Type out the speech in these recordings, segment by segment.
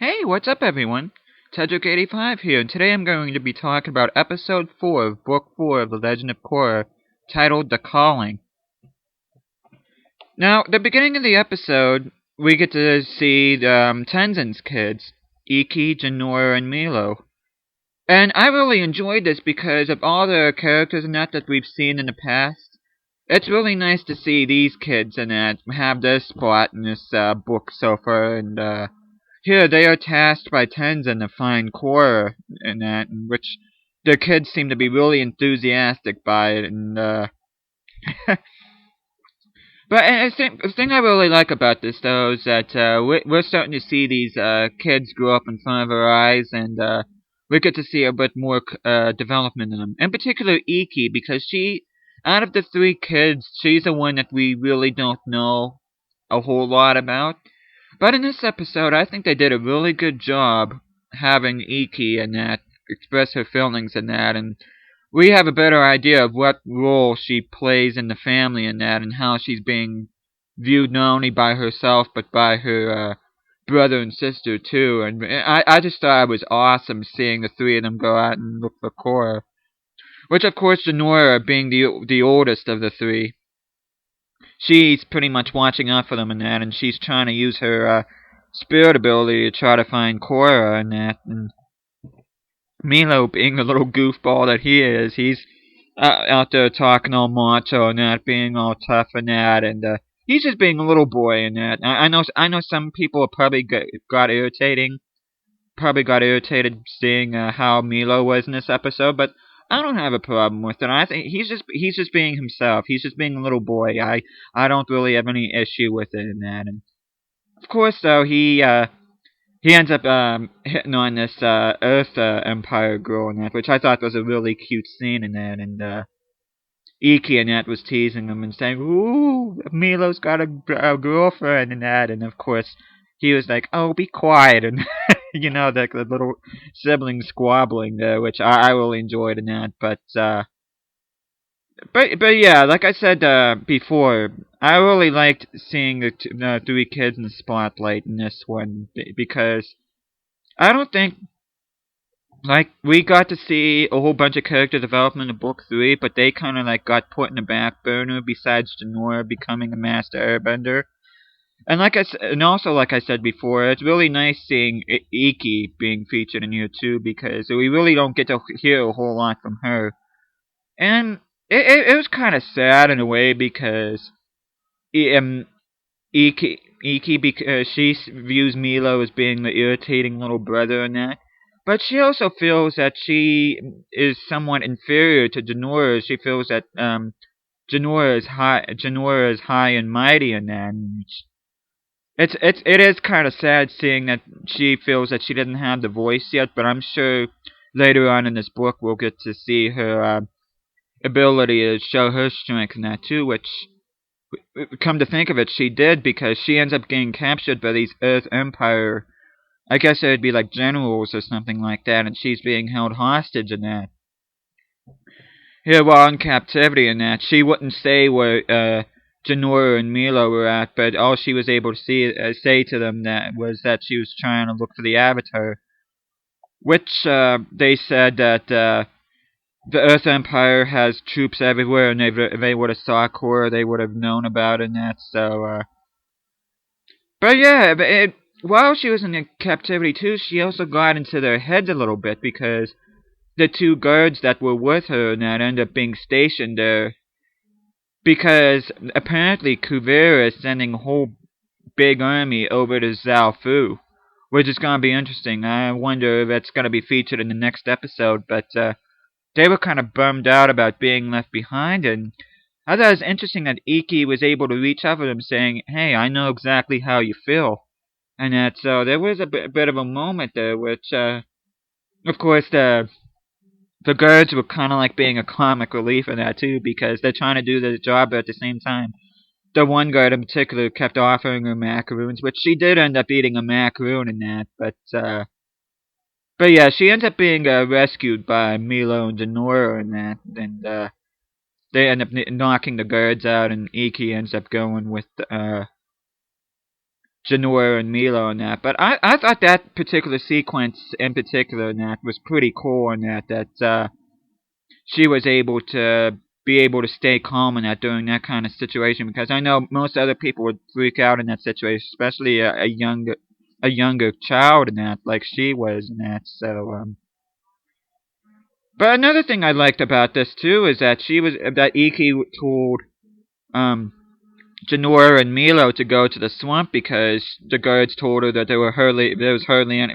Hey, what's up everyone? Tedrick85 here, and today I'm going to be talking about episode 4 of book 4 of The Legend of Korra, titled The Calling. Now, the beginning of the episode, we get to see Tenzin's kids, Ikki, Jinora, and Meelo. And I really enjoyed this because of all the characters in that we've seen in the past. It's really nice to see these kids in that have their spot in this book so far, and here they are tasked by Tenzin to find Korra in that, in which their kids seem to be really enthusiastic by it, and but I think the thing I really like about this though is that we're starting to see these kids grow up in front of our eyes, and we get to see a bit more development in them. In particular, Ikki, because out of the three kids, she's the one that we really don't know a whole lot about. But in this episode, I think they did a really good job having Ikki and that express her feelings in that, and we have a better idea of what role she plays in the family in that, and how she's being viewed not only by herself but by her brother and sister too. And I just thought it was awesome seeing the three of them go out and look for Korra, which of course Jinora, being the oldest of the three, she's pretty much watching out for them in that, and she's trying to use her spirit ability to try to find Korra in that. And Meelo, being the little goofball that he is, he's out there talking all macho and that, being all tough and that, and he's just being a little boy in that. I know some people probably probably got irritated seeing how Meelo was in this episode, but I don't have a problem with it. I think he's just being himself. He's just being a little boy. I don't really have any issue with it in that. And of course, though, he ends up hitting on this Earth Empire girl in that, which I thought was a really cute scene in that. And Ikki and that was teasing him and saying, "Ooh, Milo's got a girlfriend," and that. And of course, he was like, "Oh, be quiet," and the little sibling squabbling there, which I really enjoyed in that. But yeah, like I said before, I really liked seeing the three kids in the spotlight in this one because I don't think we got to see a whole bunch of character development in book 3, but they kind of got put in the back burner besides Jinora becoming a master airbender. And also like I said before, it's really nice seeing Ikki being featured in here too, because we really don't get to hear a whole lot from her. And it was kind of sad in a way because Ikki, because she views Meelo as being the irritating little brother and that. But she also feels that she is somewhat inferior to Jinora. She feels that Jinora is high and mighty in that. And it is kind of sad seeing that she feels that she doesn't have the voice yet. But I'm sure later on in this book we'll get to see her ability to show her strength in that too, which, come to think of it, she did, because she ends up getting captured by these Earth Empire. I guess it would be like generals or something like that, and she's being held hostage in that. Here, while in captivity in that, she wouldn't say where Jinora and Meelo were at, but all she was able to say to them that she was trying to look for the Avatar, which they said that the Earth Empire has troops everywhere, and if they would have saw Korra, they would have known about it and that. So, but yeah, while she was in captivity too, she also got into their heads a little bit, because the two guards that were with her and that ended up being stationed there, because apparently Kuvira is sending a whole big army over to Zaofu, which is going to be interesting. I wonder if it's going to be featured in the next episode, but they were kind of bummed out about being left behind, and I thought it was interesting that Ikki was able to reach out to them saying, "Hey, I know exactly how you feel." And that, so there was a bit of a moment there, which, of course, the guards were kind of like being a comic relief in that too, because they're trying to do the job, but at the same time, the one guard in particular kept offering her macaroons, which she did end up eating a macaroon in that, but yeah, she ends up being rescued by Meelo and Jinora in that, and they end up knocking the guards out, and Ikki ends up going with Jinora and Meelo and that. But I thought that particular sequence in particular and that was pretty cool in that she was able to be able to stay calm in that during that kind of situation, because I know most other people would freak out in that situation, especially a younger child in that, like she was in that. So but another thing I liked about this too is that Ikki told um Jinora and Meelo to go to the swamp because the guards told her that there was hardly any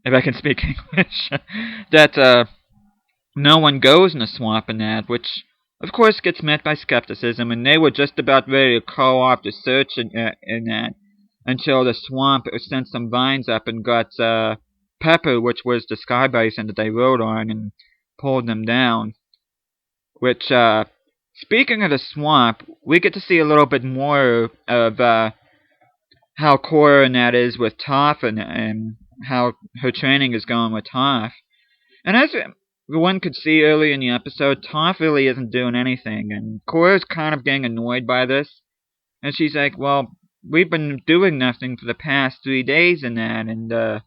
if I can speak English that no one goes in the swamp and that, which of course gets met by skepticism, and they were just about ready to call off the search in that until the swamp sent some vines up and got Pepper, which was the sky bison that they rode on, and pulled them down. Which, speaking of the swamp, we get to see a little bit more of how Korra and that is with Toph, and how her training is going with Toph. And as one could see early in the episode, Toph really isn't doing anything, and Korra's kind of getting annoyed by this. And she's like, well, we've been doing nothing for the past 3 days and that, and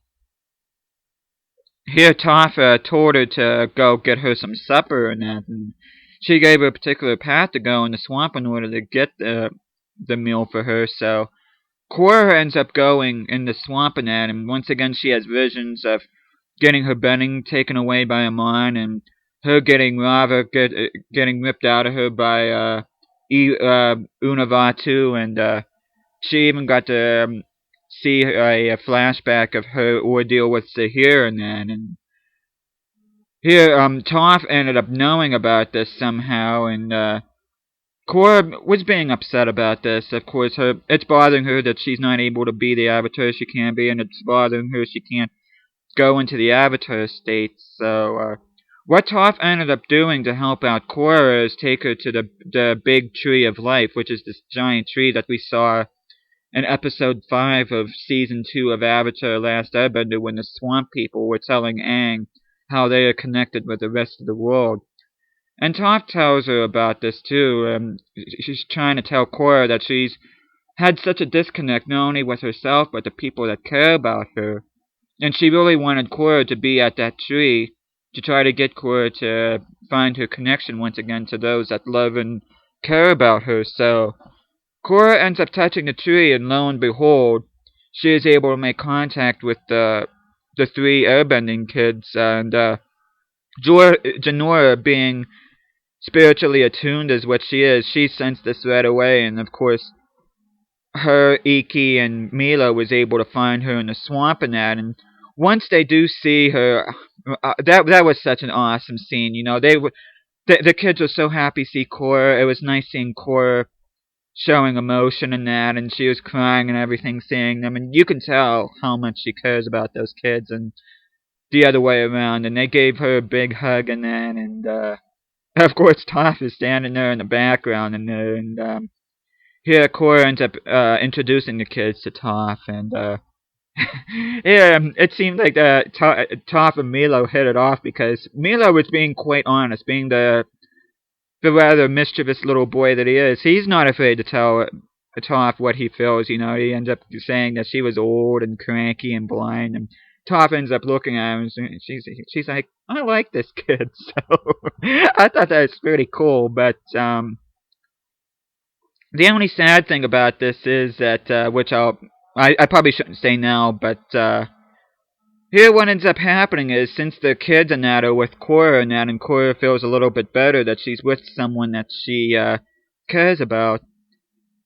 here Toph told her to go get her some supper and that, and she gave her a particular path to go in the swamp in order to get the meal for her, so Korra ends up going in the swamp and that, and once again she has visions of getting her bending taken away by a mine, and her getting lava getting ripped out of her by Unavatu, and she even got to see a flashback of her ordeal with Zahir and that, and here Toph ended up knowing about this somehow, and Korra was being upset about this. Of course, it's bothering her that she's not able to be the Avatar she can be, and it's bothering her she can't go into the Avatar state. So, what Toph ended up doing to help out Korra is take her to the big tree of life, which is this giant tree that we saw in episode 5 of season 2 of Avatar: Last Airbender, when the Swamp People were telling Aang how they are connected with the rest of the world. And Toph tells her about this too. She's trying to tell Korra that she's had such a disconnect not only with herself but the people that care about her. And she really wanted Korra to be at that tree to try to get Korra to find her connection once again to those that love and care about her. So Korra ends up touching the tree, and lo and behold, she is able to make contact with the three airbending kids, and Jinora, being spiritually attuned as what she is, she sensed this right away, and of course, her, Ikki, and Meelo was able to find her in the swamp and that, and once they do see her, that was such an awesome scene. You know, the kids were so happy to see Korra. It was nice seeing Korra showing emotion in that, and she was crying and everything, seeing them, and you can tell how much she cares about those kids, and the other way around, and they gave her a big hug and that, and of course Toph is standing there in the background, and here Korra ends up introducing the kids to Toph, and yeah, it seemed like Toph and Meelo hit it off, because Meelo was being quite honest, being the rather mischievous little boy that he is. He's not afraid to tell Toph what he feels. You know, he ends up saying that she was old and cranky and blind, and Toph ends up looking at him, and she's like, I like this kid. So I thought that was pretty cool. But the only sad thing about this is that which I probably shouldn't say now, but here what ends up happening is, since the kids and that are with Korra and that, and Korra feels a little bit better that she's with someone that she cares about,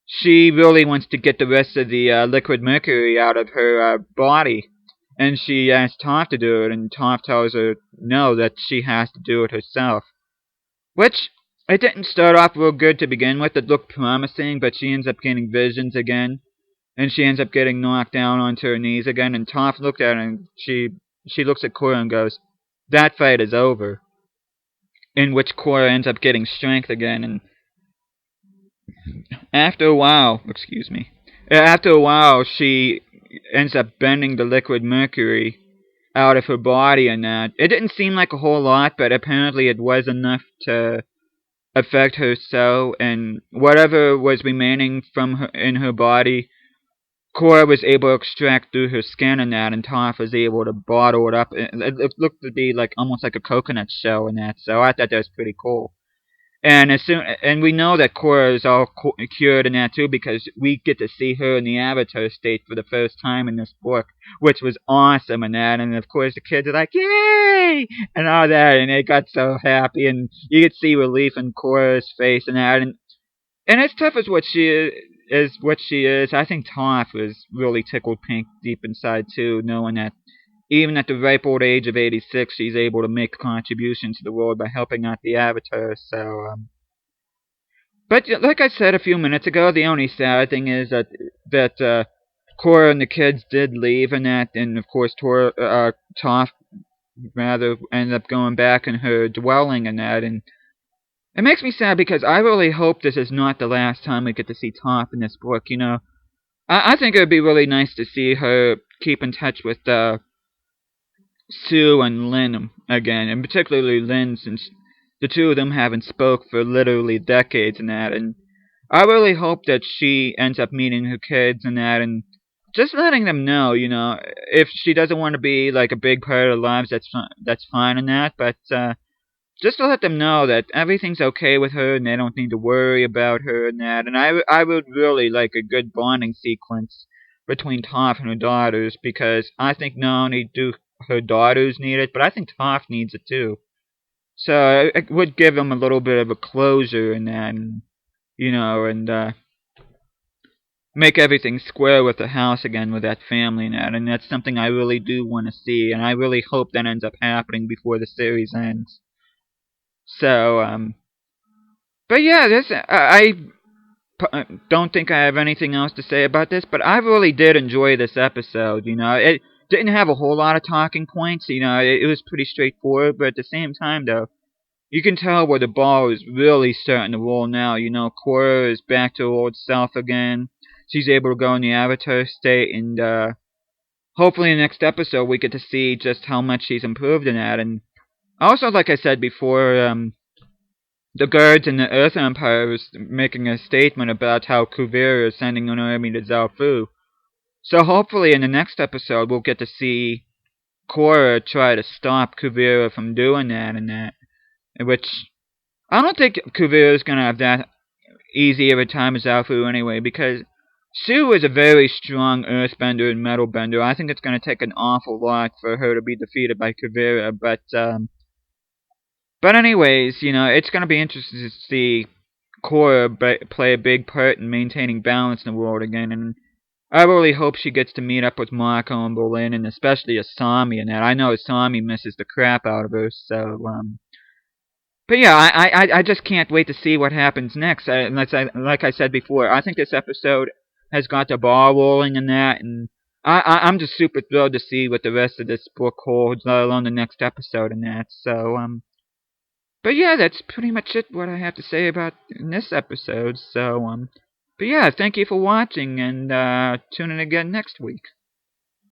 she really wants to get the rest of the liquid mercury out of her body. And she asks Toph to do it, and Toph tells her no, that she has to do it herself. Which, it didn't start off real good to begin with. It looked promising, but she ends up getting visions again. And she ends up getting knocked down onto her knees again, and Toph looked at her, and she looks at Korra and goes, that fight is over. In which Korra ends up getting strength again, and after a while, she ends up bending the liquid mercury out of her body and that. It didn't seem like a whole lot, but apparently it was enough to affect her so, and whatever was remaining from her in her body Korra was able to extract through her skin and that, and Toph was able to bottle it up. It looked to be like almost like a coconut shell and that, so I thought that was pretty cool. And we know that Korra is all cured and that too, because we get to see her in the Avatar state for the first time in this book, which was awesome and that. And of course the kids are like, "Yay!" and all that, and they got so happy, and you could see relief in Korra's face and that. And as tough as what she is, I think Toph was really tickled pink deep inside too, knowing that even at the ripe old age of 86, she's able to make a contribution to the world by helping out the Avatar. But like I said a few minutes ago, the only sad thing is that Korra and the kids did leave, and of course, Toph rather ended up going back in her dwelling and that, and it makes me sad because I really hope this is not the last time we get to see Toph in this book. I think it would be really nice to see her keep in touch with Sue and Lynn again, and particularly Lynn, since the two of them haven't spoke for literally decades and that. And I really hope that she ends up meeting her kids and that, and just letting them know, if she doesn't want to be like a big part of their lives, that's fine and that. But just to let them know that everything's okay with her and they don't need to worry about her and that. And I would really like a good bonding sequence between Toph and her daughters, because I think not only do her daughters need it, but I think Toph needs it too. So it would give them a little bit of a closure in that, and make everything square with the house again with that family and that. And that's something I really do want to see, and I really hope that ends up happening before the series ends. So, but yeah, don't think I have anything else to say about this, but I really did enjoy this episode. It didn't have a whole lot of talking points. It was pretty straightforward, but at the same time, though, you can tell where the ball is really starting to roll now. Korra is back to her old self again. She's able to go in the Avatar state, and hopefully in the next episode we get to see just how much she's improved in that. And also, like I said before, the guards in the Earth Empire is making a statement about how Kuvira is sending an army to Zaofu. So hopefully in the next episode we'll get to see Korra try to stop Kuvira from doing that and that. Which, I don't think Kuvira is going to have that easy of a time as Zaofu anyway, because Sue is a very strong earthbender and metalbender. I think it's going to take an awful lot for her to be defeated by Kuvira, but anyways, it's going to be interesting to see Korra play a big part in maintaining balance in the world again, and I really hope she gets to meet up with Mako and Berlin, and especially Asami and that. I know Asami misses the crap out of her, but yeah, I just can't wait to see what happens next. Like I said before, I think this episode has got the ball rolling in that, and I'm just super thrilled to see what the rest of this book holds, let alone the next episode in that. But yeah, that's pretty much it, what I have to say about in this episode. But yeah, thank you for watching, and tune in again next week.